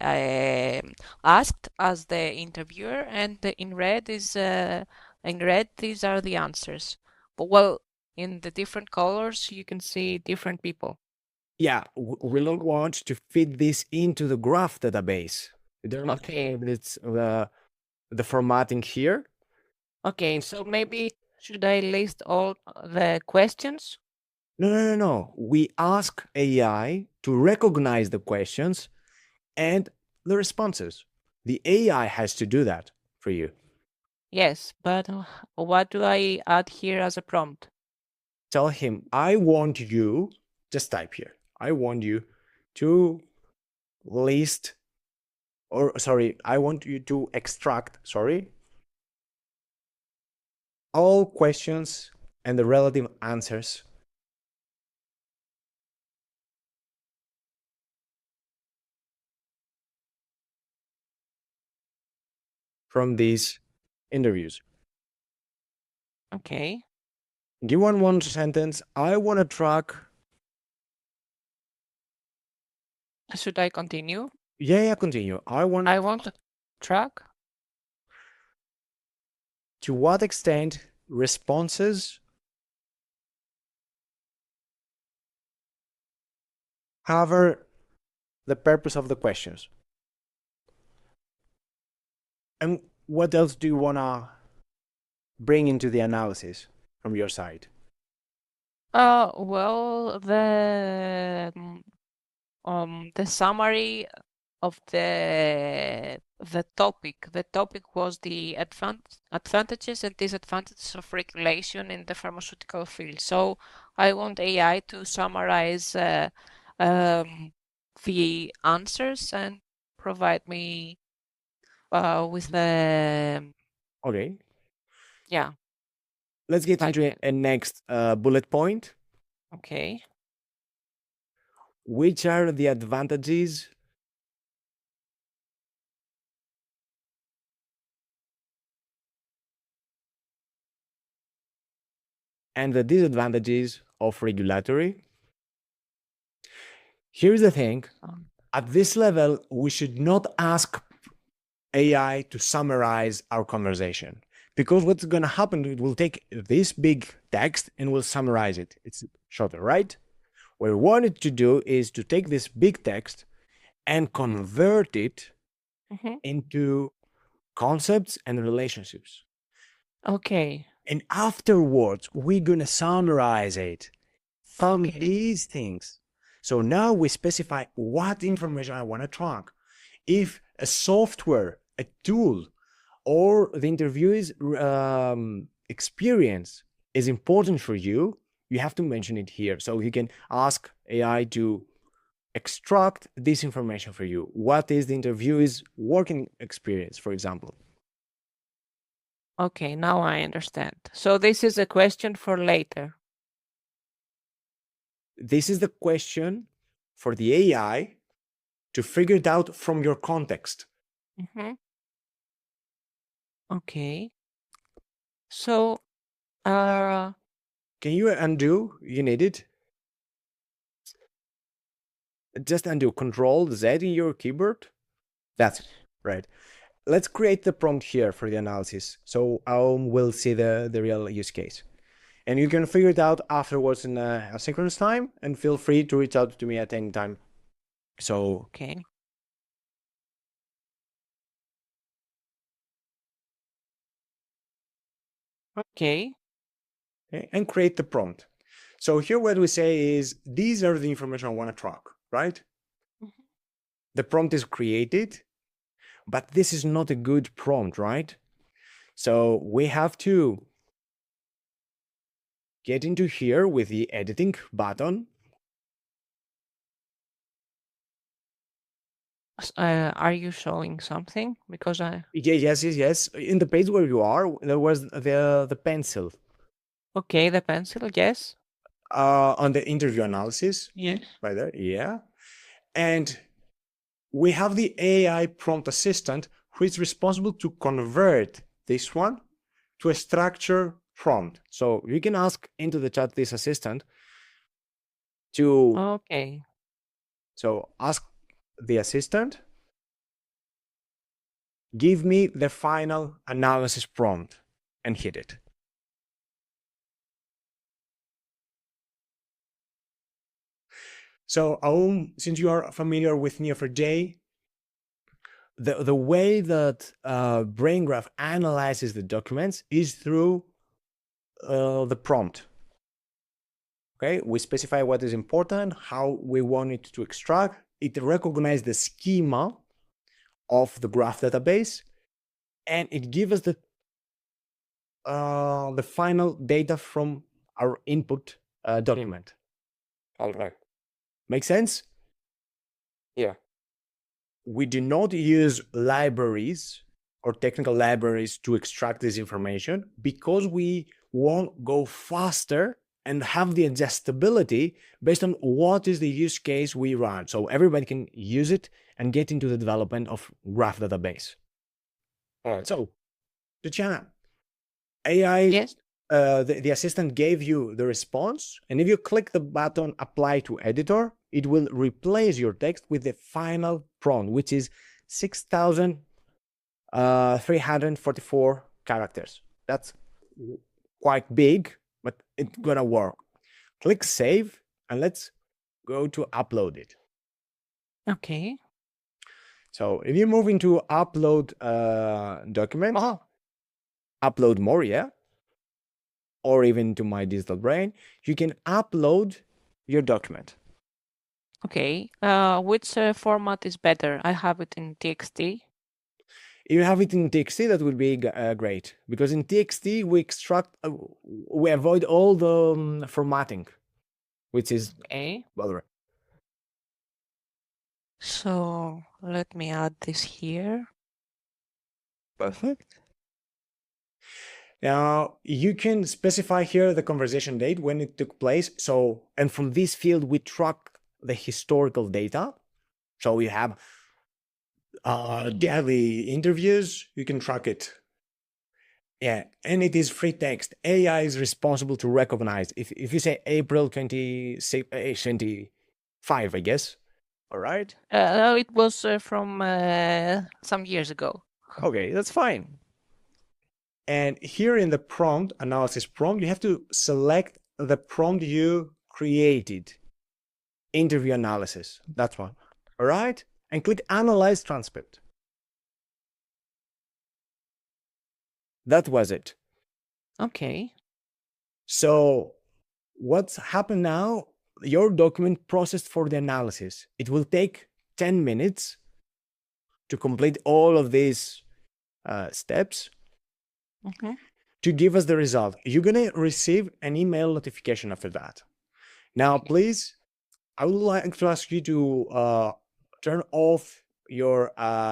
asked as the interviewer, and in red these are the answers. But well, in the different colors, you can see different people. Yeah, we don't want to fit this into the graph database. They're not Okay. it's the formatting here. Okay, so maybe should I list all the questions? No. We ask AI to recognize the questions and the responses. The AI has to do that for you. Yes, but what do I add here as a prompt? Tell him, I want you, just type here, I want you to list, or sorry, I want you to extract, all questions and the relative answers from these interviews. Okay. Give one sentence. I want to track. Should I continue? Yeah, continue. I want to track. to what extent responses cover the purpose of the questions. And what else do you want to bring into the analysis from your side? Well, the summary of the topic. The topic was the advantages and disadvantages of regulation in the pharmaceutical field. So I want AI to summarize the answers and provide me with the Okay. yeah. Let's get into a next bullet point. Okay. Which are the advantages and the disadvantages of regulatory? Here's the thing. At this level, we should not ask AI to summarize our conversation, because what's going to happen, it will take this big text and will summarize it. It's shorter, right? What we wanted to do is to take this big text and convert it into concepts and relationships. Okay. And afterwards, we're going to summarize it from these things. So now we specify what information I want to track. If a software, a tool, or the interviewee's experience is important for you, you have to mention it here. So you can ask AI to extract this information for you. What is the interviewee's working experience, for example? Okay, now I understand. So this is a question for later. This is the question for the AI to figure it out from your context. Okay. So, Can you undo? You need it. Just undo Control Z in your keyboard. That's it. Right. Let's create the prompt here for the analysis. So we'll see the real use case. And you can figure it out afterwards in asynchronous time, and feel free to reach out to me at any time. So okay. Okay. And create the prompt. So here what we say is, these are the information I want to track, right? The prompt is created, but this is not a good prompt, right? So we have to get into here with the editing button. Are you showing something? Because Yes. In the page where you are, there was the pencil. Okay, the pencil, yes. On the interview analysis. Yes. Right there, yeah. And we have the AI prompt assistant who is responsible to convert this one to a structured prompt. So you can ask into the chat this assistant to... Okay. So ask the assistant, give me the final analysis prompt, and hit it. So since you are familiar with Neo4j, the way that Brain Graph analyzes the documents is through the prompt. Okay, we specify what is important, how we want it to extract. It recognizes the schema of the graph database, and it gives us the final data from our input document. All right. Make sense? Yeah. We do not use libraries or technical libraries to extract this information because we won't go faster and have the adjustability based on what is the use case we run. So everybody can use it and get into the development of graph database. All right. So, Tatiana, AI, Yes. The assistant gave you the response, and if you click the button Apply to Editor, it will replace your text with the final prompt, which is 6,344 characters. That's quite big, but it's gonna work. Click Save, and let's go to upload it. Okay. So if you move into Upload document, upload more, yeah? Or even to My Digital Brain, you can upload your document. Okay. Which format is better? I have it in TXT. If you have it in TXT, that would be great, because in TXT we extract, we avoid all the formatting, which is bothering. So let me add this here. Perfect. Now you can specify here the conversation date when it took place. So, and from this field we track the historical data. So you have daily interviews, you can track it. Yeah, and it is free text. AI is responsible to recognize. If you say April 25, I guess. All right. No, it was from some years ago. Okay, that's fine. And here in the prompt, analysis prompt, you have to select the prompt you created. Interview analysis, that's one. All right? And click Analyze Transcript. That was it. Okay. So what's happened now? Your document processed for the analysis. It will take 10 minutes to complete all of these steps to give us the result. You're going to receive an email notification after that. Now, please I would like to ask you to turn off your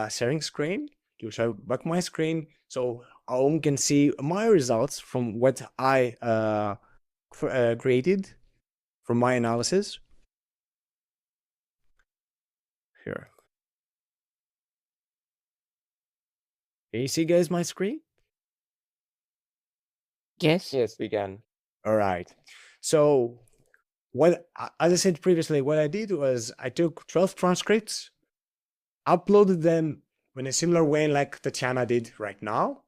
sharing screen, to show back my screen, so I can see my results from what I created from my analysis. Here. Can you see, guys, my screen? Yes. Yes, we can. All right. So as I said previously, what I did was I took 12 transcripts, uploaded them in a similar way like Tatiana did right now,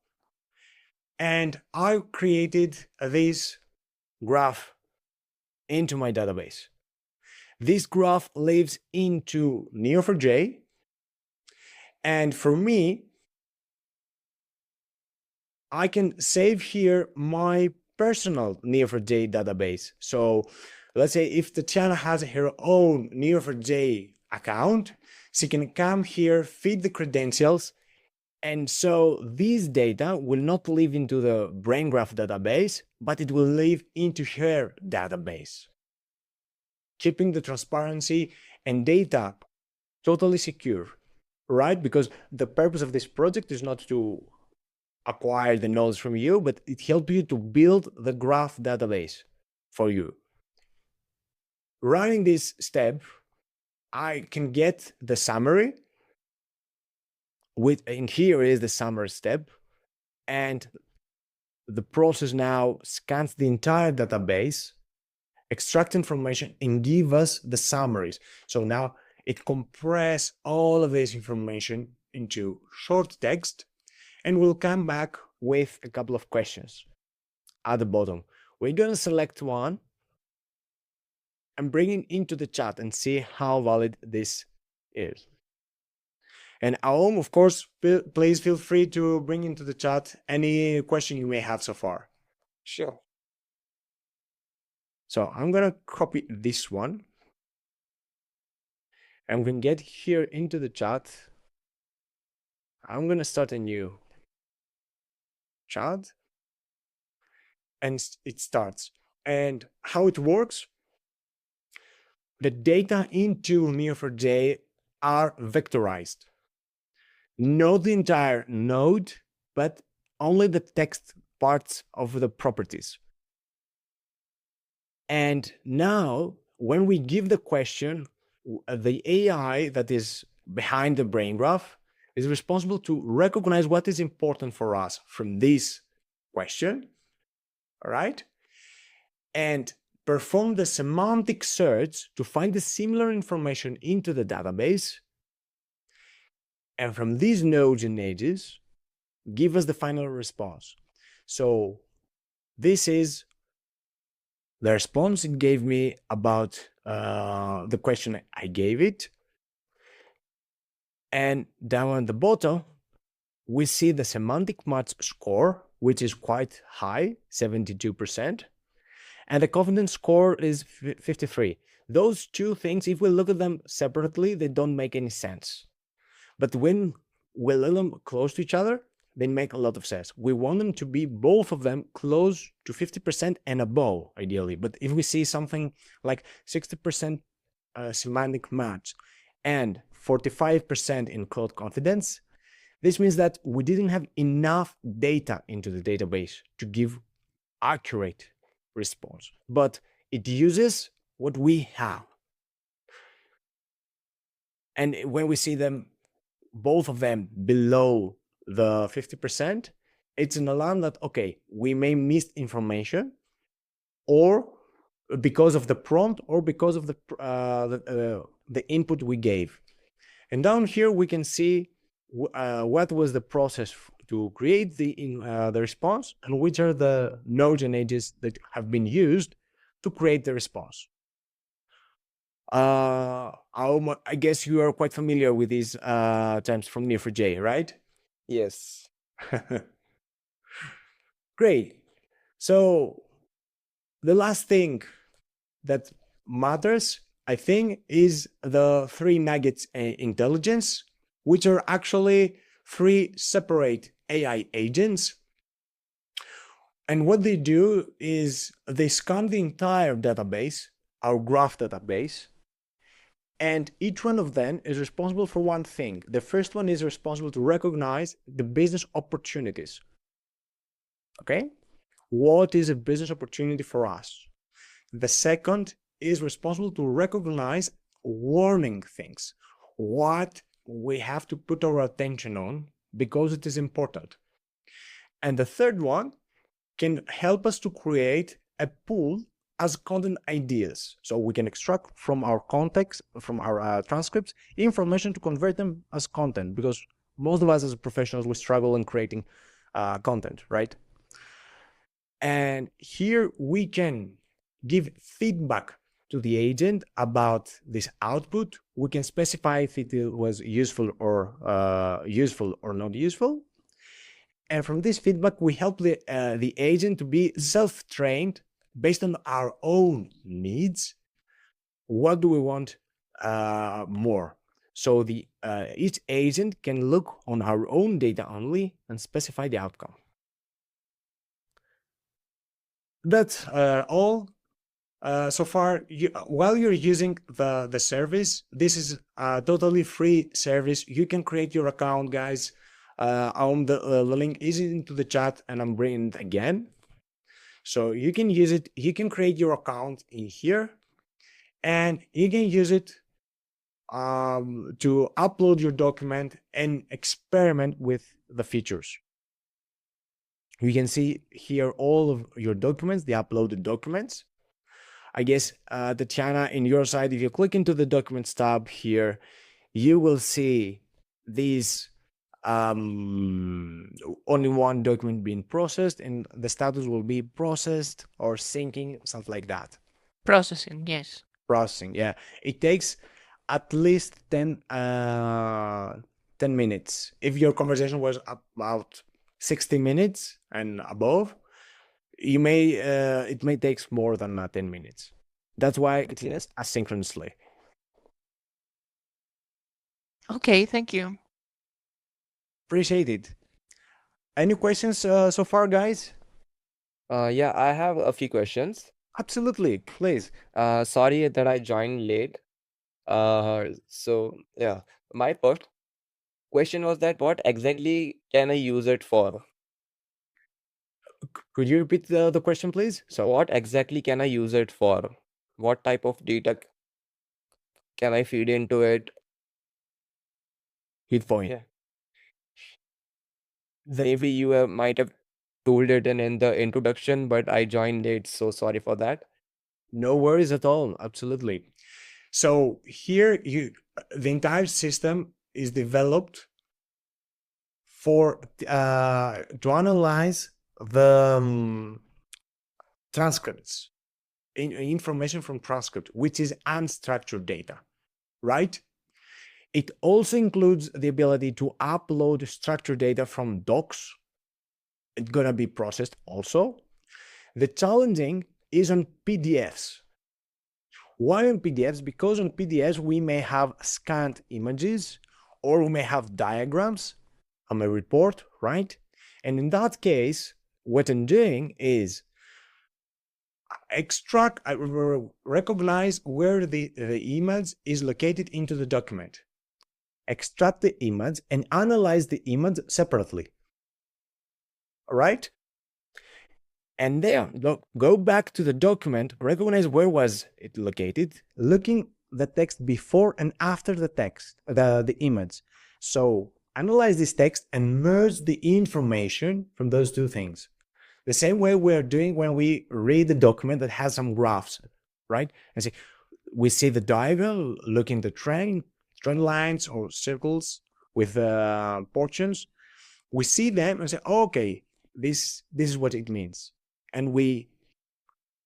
and I created this graph into my database. This graph lives into Neo4j, and for me, I can save here my personal Neo4j database. So let's say if Tatiana has her own Neo4j account, she can come here, feed the credentials, and so this data will not live into the Brain Graph database, but it will live into her database, keeping the transparency and data totally secure, right? Because the purpose of this project is not to acquire the knowledge from you, but it helps you to build the graph database for you. Running this step, I can get the summary and here is the summary step, and the process now scans the entire database, extract information, and give us the summaries. So now it compresses all of this information into short text, and we'll come back with a couple of questions at the bottom. We're going to select one and bring it into the chat and see how valid this is. And Aom, of course, please feel free to bring into the chat any question you may have so far. Sure. So I'm going to copy this one. And we can get here into the chat. I'm going to start a new chat. And it starts. And how it works, the data into Neo4j are vectorized. Not the entire node, but only the text parts of the properties. And now, when we give the question, the AI that is behind the brain graph is responsible to recognize what is important for us from this question, all right? And perform the semantic search to find the similar information into the database. And from these nodes and edges, give us the final response. So this is the response it gave me about the question I gave it. And down at the bottom, we see the semantic match score, which is quite high, 72%. And the confidence score is 53. Those two things, if we look at them separately, they don't make any sense. But when we let them close to each other, they make a lot of sense. We want them to be, both of them, close to 50% and above, ideally. But if we see something like 60% semantic match and 45% in cloud confidence, this means that we didn't have enough data into the database to give accurate response, but it uses what we have. And when we see them, both of them below the 50%, it's an alarm that, okay, we may miss information, or because of the prompt, or because of the input we gave. And down here, we can see what was the process to create the response, and which are the nodes and edges that have been used to create the response. I guess you are quite familiar with these terms from Neo4j, right? Yes. Great. So the last thing that matters, I think, is the 3 nuggets intelligence, which are actually 3 separate AI agents. And what they do is they scan the entire database, our graph database, And each one of them is responsible for one thing. The first one is responsible to recognize the business opportunities. Okay? What is a business opportunity for us? The second is responsible to recognize warning things. What we have to put our attention on because it is important. And the third one can help us to create a pool as content ideas. So we can extract from our context, from our transcripts, information to convert them as content, because most of us as professionals, we struggle in creating content, right? And here we can give feedback to the agent about this output. We can specify if it was useful or not useful. And from this feedback, we help the agent to be self-trained based on our own needs. What do we want more? So each agent can look on our own data only and specify the outcome. That's all. So far, while you're using the service, this is a totally free service. You can create your account, guys. The link is into the chat, and I'm bringing it again. So you can use it. You can create your account in here, and you can use it to upload your document and experiment with the features. You can see here all of your documents, the uploaded documents. I guess, Tatiana, in your side, if you click into the Documents tab here, you will see these only one document being processed, and the status will be processed or syncing, something like that. Processing, yes. Processing, yeah. It takes at least 10 minutes. If your conversation was about 60 minutes and above, it may take more than 10 minutes. That's why it is asynchronously. Okay, thank you. Appreciate it. Any questions so far, guys? Yeah, I have a few questions. Absolutely, please. Sorry that I joined late. So yeah, my first question was that what exactly can I use it for? Could you repeat the question, please? So what exactly can I use it for? What type of data can I feed into it? Hit point. Yeah. Maybe you might have told it in the introduction, but I joined late, so sorry for that. No worries at all. Absolutely. So here, the entire system is developed for to analyze the transcripts, information from transcript, which is unstructured data, right? It also includes the ability to upload structured data from docs. It's gonna be processed also. The challenging is on PDFs. Why on PDFs? Because on PDFs we may have scanned images, or we may have diagrams on a report, right? And in that case, what I'm doing is recognize where the image is located into the document, extract the image, and analyze the image separately. All right? And then go back to the document, recognize where was it located, looking the text before and after the text, the image. So analyze this text and merge the information from those two things. The same way we're doing when we read the document that has some graphs, right? And say, we see the diagram, looking the trend lines or circles with portions. We see them and say, oh, okay, this is what it means. And we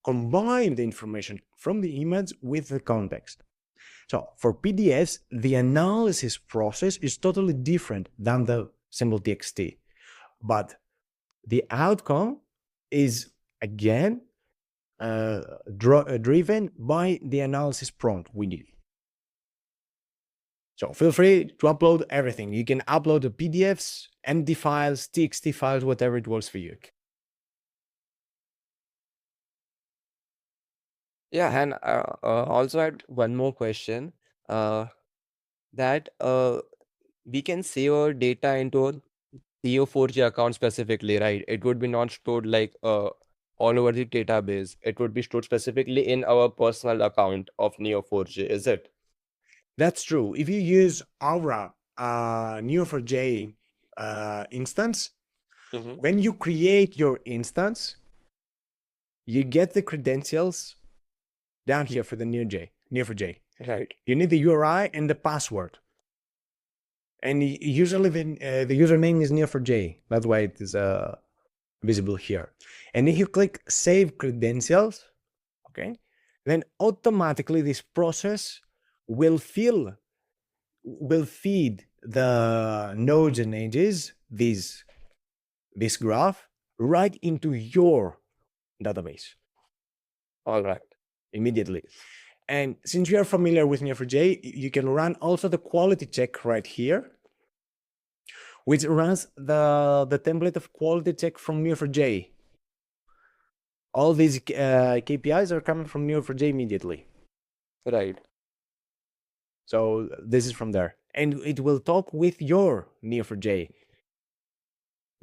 combine the information from the image with the context. So for PDFs, the analysis process is totally different than the simple TXT. But the outcome is, again, driven by the analysis prompt we need. So feel free to upload everything. You can upload the PDFs, MD files, TXT files, whatever it works for you. Yeah, and also I had one more question. uh, that we can save our data into a Neo4j account specifically, right? It would be not stored like all over the database. It would be stored specifically in our personal account of Neo4j, is it? That's true. If you use Aura Neo4j instance, when you create your instance, you get the credentials down here for the Neo4j. Right. You need the URI and the password. And usually the username is Neo4j. That's why it is visible here. And if you click Save Credentials, okay, then automatically this process will feed the nodes and edges, this graph, right into your database. All right. Immediately. And since you are familiar with Neo4j, you can run also the quality check right here, which runs the template of quality check from Neo4j. All these KPIs are coming from Neo4j immediately. Right. So this is from there. And it will talk with your Neo4j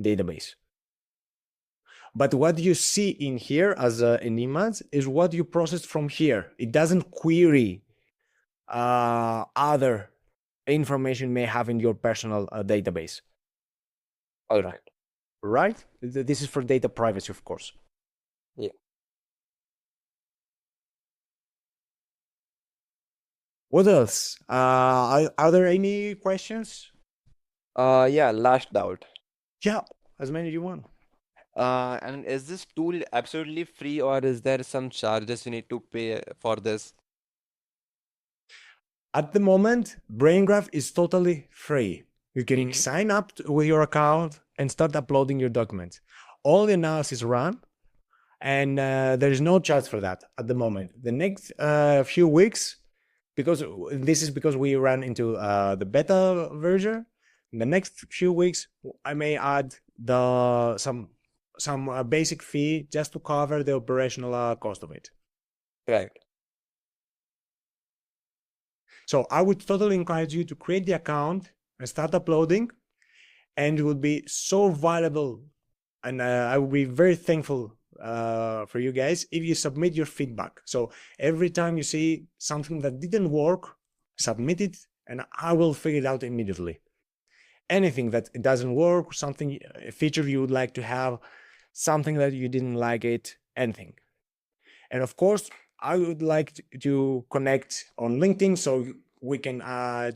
database. But what you see in here as an image is what you processed from here. It doesn't query other information you may have in your personal database. All right. Right? This is for data privacy, of course. Yeah. What else? Are there any questions? Yeah, last doubt. Yeah, as many as you want. And is this tool absolutely free, or is there some charges you need to pay for this? At the moment, Brain Graph is totally free. You can sign up with your account and start uploading your documents. All the analysis run, and there is no charge for that at the moment. The next few weeks, because we ran into the beta version, in the next few weeks, I may add some basic fee just to cover the operational cost of it. Right. So I would totally encourage you to create the account and start uploading, and it would be so valuable, and I would be very thankful for you guys if you submit your feedback. So every time you see something that didn't work, submit it, and I will figure it out immediately. Anything that it doesn't work, something, a feature you would like to have, something that you didn't like it, anything. And of course, I would like to connect on LinkedIn so we can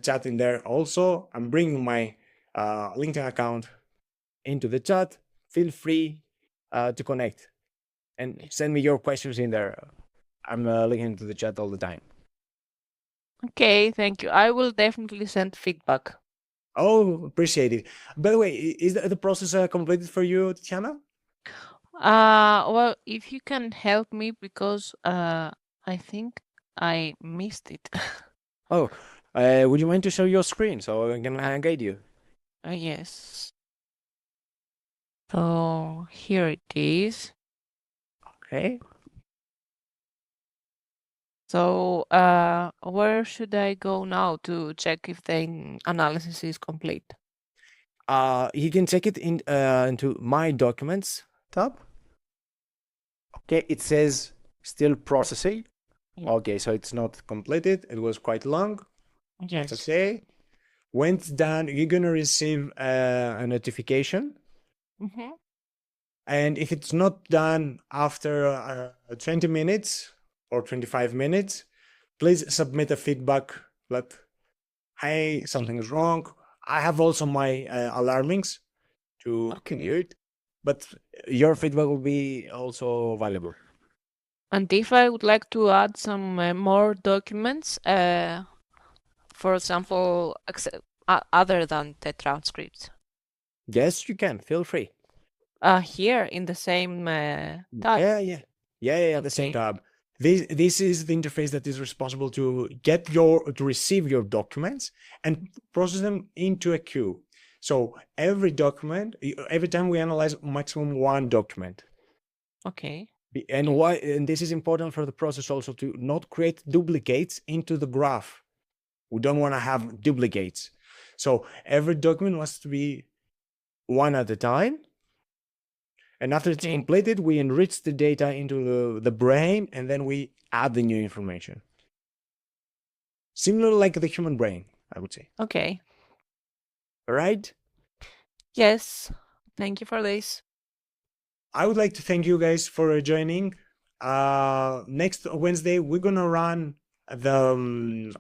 chat in there also. I'm bringing my LinkedIn account into the chat. Feel free to connect and send me your questions in there. I'm looking into the chat all the time. Okay, thank you. I will definitely send feedback. Oh, appreciate it. By the way, is the process completed for you, Tatiana? Well, if you can help me, because I think I missed it. Oh, would you mind to show your screen so I can guide you? Yes. So here it is. Okay. So where should I go now to check if the analysis is complete? You can check it into My Documents tab. Okay, it says still processing. Yeah. Okay, so it's not completed. It was quite long. Yes. It's okay. When it's done, you're gonna receive a notification. Mm-hmm. And if it's not done after 20 minutes or 25 minutes, please submit a feedback that, hey, something is wrong. I have also my alarmings to mute, but your feedback will be also valuable. And if I would like to add some more documents, for example, other than the transcripts, Yes, you can. Feel free. here in the same tab. Yeah. The same tab. This is the interface that is responsible to receive your documents and process them into a queue. So every time we analyze maximum one document. Okay. And this is important for the process also to not create duplicates into the graph. We don't want to have duplicates. So every document wants to be one at a time. And after it's completed, we enrich the data into the brain, and then we add the new information. Similar like the human brain, I would say. Okay. All right? Yes. Thank you for this. I would like to thank you guys for joining. Next Wednesday, we're going to run the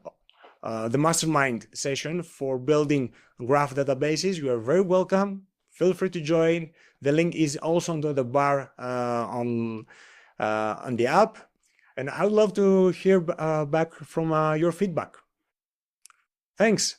mastermind session for building graph databases. You are very welcome. Feel free to join. The link is also under the bar on the app. And I would love to hear back from your feedback. Thanks.